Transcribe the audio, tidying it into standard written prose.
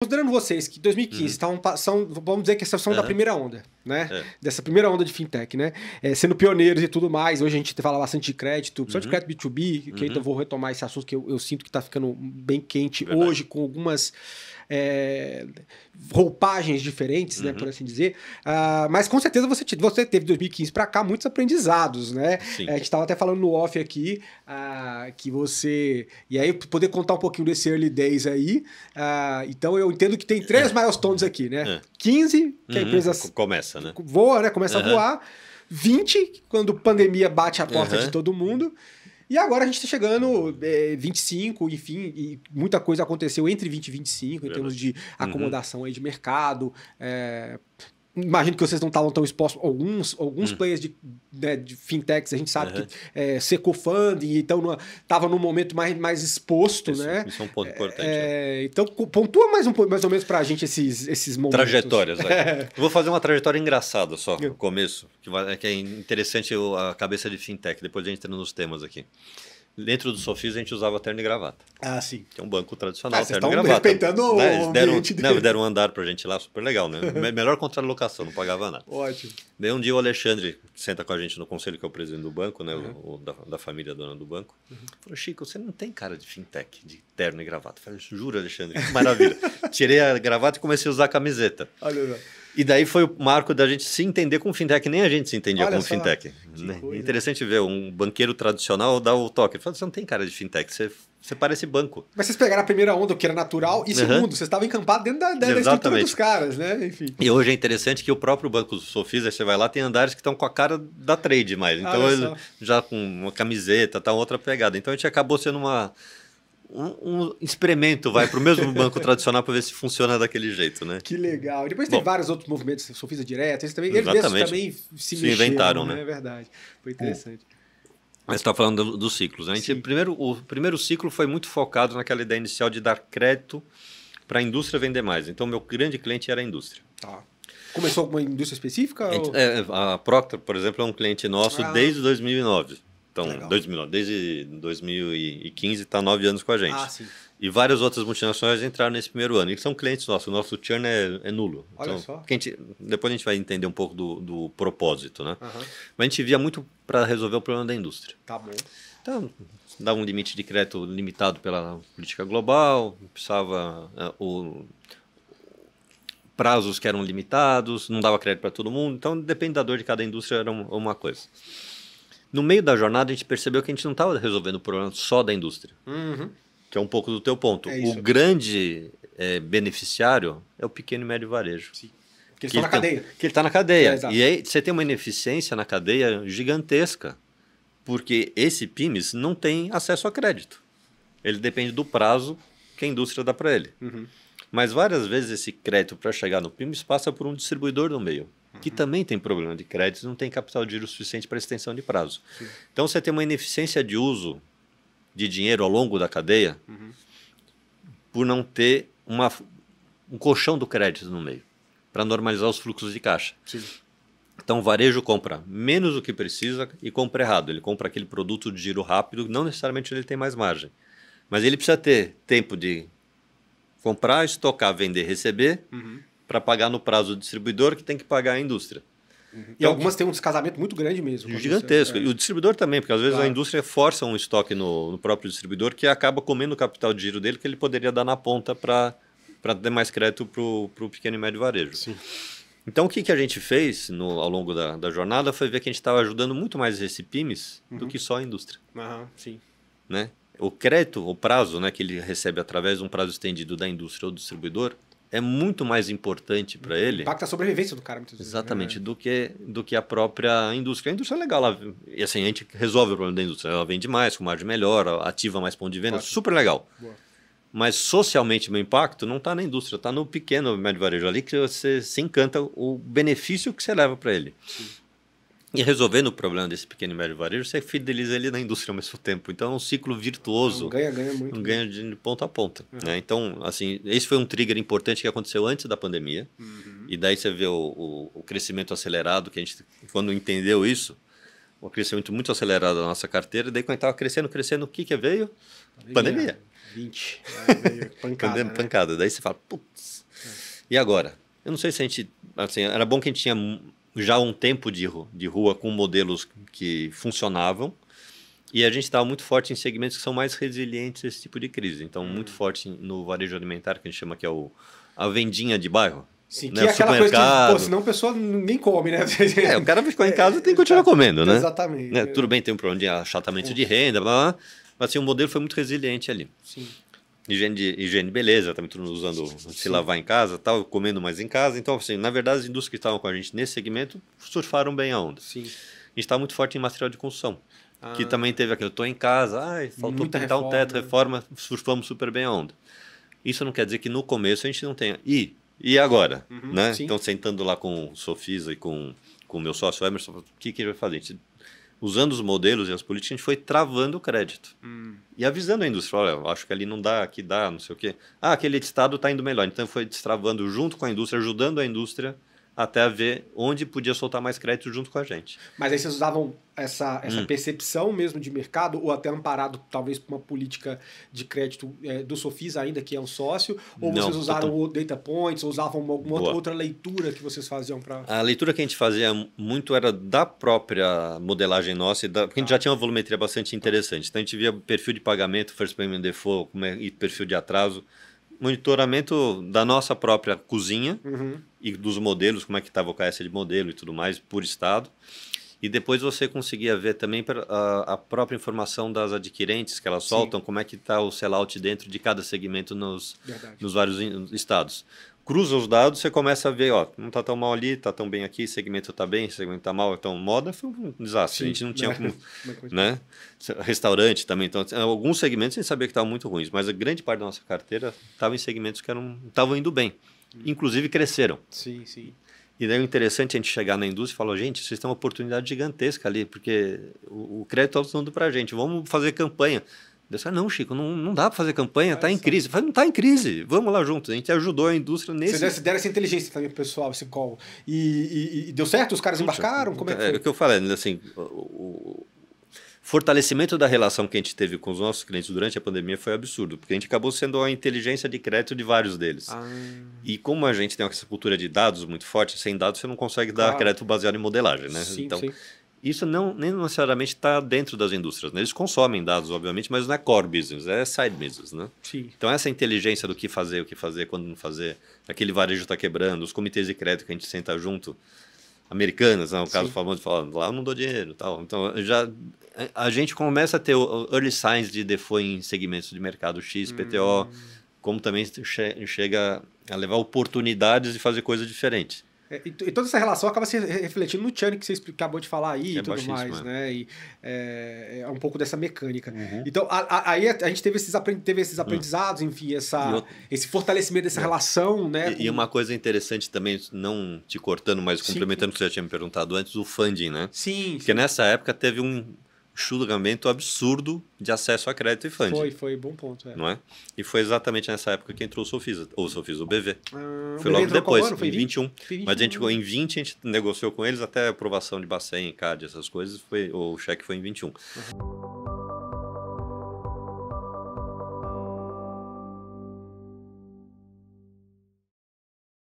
Considerando vocês que 2015 vamos dizer que são da primeira onda, né? Dessa primeira onda de fintech, né? Sendo pioneiros e tudo mais. Hoje a gente fala bastante de crédito, principalmente de crédito B2B, que eu vou retomar esse assunto que eu sinto que está ficando bem quente hoje, com algumas roupagens diferentes, né, por assim dizer. Mas com certeza você teve 2015 para cá muitos aprendizados, né? A gente estava até falando no off aqui que você... E aí poder contar um pouquinho desse early days aí. Então eu entendo que tem 3 milestones aqui, né? 15, que a empresa começa, né? Voa, né? Começa a voar. 20, quando a pandemia bate a porta de todo mundo. E agora a gente está chegando 25, enfim, e muita coisa aconteceu entre 20 e 25 em termos de acomodação aí de mercado. Imagino que vocês não estavam tão expostos. Alguns players de fintechs, a gente sabe que secou funding, então estava num momento mais exposto, né? Isso é um ponto importante. Então, pontua mais ou menos para a gente esses momentos. Trajetórias. Eu vou fazer uma trajetória engraçada só no começo, que é interessante a cabeça de fintech, depois a gente entra nos temas aqui. Dentro do Sofis a gente usava terno e gravata. Sim. Que é um banco tradicional, terno e gravata. Respeitando o ambiente dele. Deram um andar pra gente lá, super legal, né? Melhor contra a locação, não pagava nada. Ótimo. Daí um dia o Alexandre, que senta com a gente no conselho, que é o presidente do banco, né? Da família dona do banco, falou: Chico, você não tem cara de fintech, de terno e gravata. Eu falei: jura, Alexandre? Que maravilha. Tirei a gravata e comecei a usar a camiseta. Olha lá. E daí foi o marco da gente se entender com fintech, nem a gente se entendia com fintech. Interessante ver um banqueiro tradicional dar o toque. Ele falou: você não tem cara de fintech, você parece banco. Mas vocês pegaram a primeira onda, que era natural, e segundo, vocês estavam encampados dentro da estrutura dos caras, né? Enfim. E hoje é interessante que o próprio banco Sofis, você vai lá, tem andares que estão com a cara da trade mais. Então, ele, já com uma camiseta, tá outra pegada. Então, a gente acabou sendo um experimento, para o mesmo banco tradicional para ver se funciona daquele jeito, né? Que legal. E depois tem vários outros movimentos, Sofisa Direto, eles mesmos também se inventaram, né? É verdade. Foi interessante. Mas você está falando dos ciclos, né? O primeiro ciclo foi muito focado naquela ideia inicial de dar crédito para a indústria vender mais. Então, meu grande cliente era a indústria. Começou com uma indústria específica? A Procter, por exemplo, é um cliente nosso desde 2009. Então, desde 2015 está 9 anos com a gente. Sim. E várias outras multinacionais entraram nesse primeiro ano. E são clientes nossos. O nosso churn é nulo. Olha só. Depois a gente vai entender um pouco do propósito, né? Mas a gente via muito para resolver o problema da indústria. Tá bom. Então, dava um limite de crédito limitado pela política global, precisava prazos que eram limitados, não dava crédito para todo mundo. Então, depende da dor de cada indústria, era uma coisa. No meio da jornada, a gente percebeu que a gente não estava resolvendo o problema só da indústria, que é um pouco do teu ponto. O grande beneficiário é o pequeno e médio varejo. Sim. Porque ele está na cadeia. Que ele está na cadeia. E aí você tem uma ineficiência na cadeia gigantesca, porque esse PIMES não tem acesso a crédito. Ele depende do prazo que a indústria dá para ele. Mas várias vezes esse crédito para chegar no PIMES passa por um distribuidor no meio, que também tem problema de crédito, não tem capital de giro suficiente para extensão de prazo. Então você tem uma ineficiência de uso de dinheiro ao longo da cadeia por não ter um colchão do crédito no meio, para normalizar os fluxos de caixa. Então o varejo compra menos do que precisa e compra errado. Ele compra aquele produto de giro rápido, não necessariamente ele tem mais margem. Mas ele precisa ter tempo de comprar, estocar, vender, receber, para pagar no prazo do distribuidor, que tem que pagar a indústria. E algumas têm um descasamento muito grande mesmo. Gigantesco. E o distribuidor também, porque às vezes a indústria força um estoque no próprio distribuidor que acaba comendo o capital de giro dele que ele poderia dar na ponta para ter mais crédito para o pequeno e médio varejo. Então, o que a gente fez ao longo da jornada foi ver que a gente estava ajudando muito mais esse PIMES do que só a indústria. Né? O crédito, o prazo, né, que ele recebe através de um prazo estendido da indústria ou do distribuidor é muito mais importante para ele. Impacta a sobrevivência do cara, muitas vezes. Exatamente, do que a própria indústria. A indústria é legal, e assim, a gente resolve o problema da indústria. Ela vende mais, com margem melhor, ativa mais ponto de venda, super legal. Mas socialmente, meu impacto não está na indústria, está no pequeno médio varejo ali, que você se encanta o benefício que você leva para ele. E resolvendo o problema desse pequeno e médio varejo, você fideliza ele na indústria ao mesmo tempo. Então é um ciclo virtuoso. Ganha muito. Um ganho de ponta a ponta. Né? Então, assim, esse foi um trigger importante que aconteceu antes da pandemia. E daí você vê o crescimento acelerado, que a gente, quando entendeu isso, um crescimento muito acelerado da nossa carteira, e daí quando a gente estava crescendo, o que veio? Pandemia. 20. Veio pancada, né? Pancada. Daí você fala, putz, e agora? Eu não sei se a gente... Assim, era bom que a gente tinha já um tempo de rua com modelos que funcionavam, e a gente estava muito forte em segmentos que são mais resilientes a esse tipo de crise. Então, muito forte no varejo alimentar, que a gente chama que é a vendinha de bairro. Sim, né? que é aquela coisa que, pô, senão a pessoa nem come, né? O cara ficou em casa e tem que continuar comendo, né? Exatamente. Né? Tudo bem, tem um problema de achatamento de renda, blá, blá, mas assim, o modelo foi muito resiliente ali. Sim. Higiene, beleza, também todo mundo usando se lavar em casa, tal, comendo mais em casa. Então, assim, na verdade, as indústrias que estavam com a gente nesse segmento surfaram bem a onda. Sim. A gente está muito forte em material de construção, que também teve aquilo, estou em casa, faltou pintar um teto, reforma, surfamos super bem a onda. Isso não quer dizer que no começo a gente não tenha... E agora? Né? Então, sentando lá com o Sofisa e com o meu sócio Emerson, o que a gente vai fazer? A gente, usando os modelos e as políticas, a gente foi travando o crédito. E avisando a indústria, olha, eu acho que ali não dá, aqui dá, não sei o quê. Aquele estado está indo melhor. Então, foi destravando junto com a indústria, ajudando a indústria até a ver onde podia soltar mais crédito junto com a gente. Mas aí vocês usavam essa percepção mesmo de mercado, ou até amparado talvez por uma política de crédito do Sofisa ainda, que é um sócio, ou vocês usaram o data points, ou usavam alguma outra leitura que vocês faziam para... A leitura que a gente fazia muito era da própria modelagem nossa, porque a gente já tinha uma volumetria bastante interessante. Então a gente via perfil de pagamento, first payment default e perfil de atraso, monitoramento da nossa própria cozinha e dos modelos, como é que estava o KS de modelo e tudo mais, por estado. E depois você conseguia ver também a própria informação das adquirentes que elas soltam, como é que está o sellout dentro de cada segmento nos vários estados. Cruza os dados, você começa a ver, não está tão mal ali, está tão bem aqui, segmento está bem, segmento está mal, então moda foi um desastre. A gente não tinha como... né? Restaurante também, então alguns segmentos a gente sabia que estavam muito ruins, mas a grande parte da nossa carteira estava em segmentos que estavam indo bem, inclusive cresceram. Sim, sim. E daí o interessante é a gente chegar na indústria e falar, gente, vocês têm uma oportunidade gigantesca ali, porque o crédito está dando para a gente, vamos fazer campanha. Deus falou, não, Chico, não dá para fazer campanha, está em crise. Eu falei, não está em crise, vamos lá juntos. A gente ajudou a indústria nesse... Vocês deram essa inteligência também pro pessoal, esse call. E deu certo? Os caras embarcaram? Como é que foi? É o que eu falei, assim, o fortalecimento da relação que a gente teve com os nossos clientes durante a pandemia foi absurdo, porque a gente acabou sendo a inteligência de crédito de vários deles. E como a gente tem essa cultura de dados muito forte, sem dados você não consegue dar crédito baseado em modelagem, né? Sim, então, sim. Isso nem necessariamente está dentro das indústrias, né? Eles consomem dados, obviamente, mas não é core business, é side business, né? Sim. Então, essa inteligência do que fazer, quando não fazer, aquele varejo está quebrando, os comitês de crédito que a gente senta junto, Americanas, né? O caso famoso, falando, lá eu não dou dinheiro, tal. Então, a gente começa a ter early signs de default em segmentos de mercado X, PTO, como também chega a levar oportunidades de fazer coisas diferentes. E toda essa relação acaba se refletindo no churn que você acabou de falar aí e tudo mais, né? né? E é um pouco dessa mecânica. Então, aí a gente teve esses aprendizados, enfim, esse fortalecimento dessa relação, né? E uma coisa interessante também, não te cortando, mas complementando o que você já tinha me perguntado antes, o funding, né? Sim. Porque nessa época teve um enxugamento absurdo de acesso a crédito e funding. Foi bom ponto. Não é? E foi exatamente nessa época que entrou o Sofisa, o BV. Foi logo depois, foi em 21. Mas em 20 a gente negociou com eles até a aprovação de Bacen, CAD, essas coisas, o cheque foi em 21.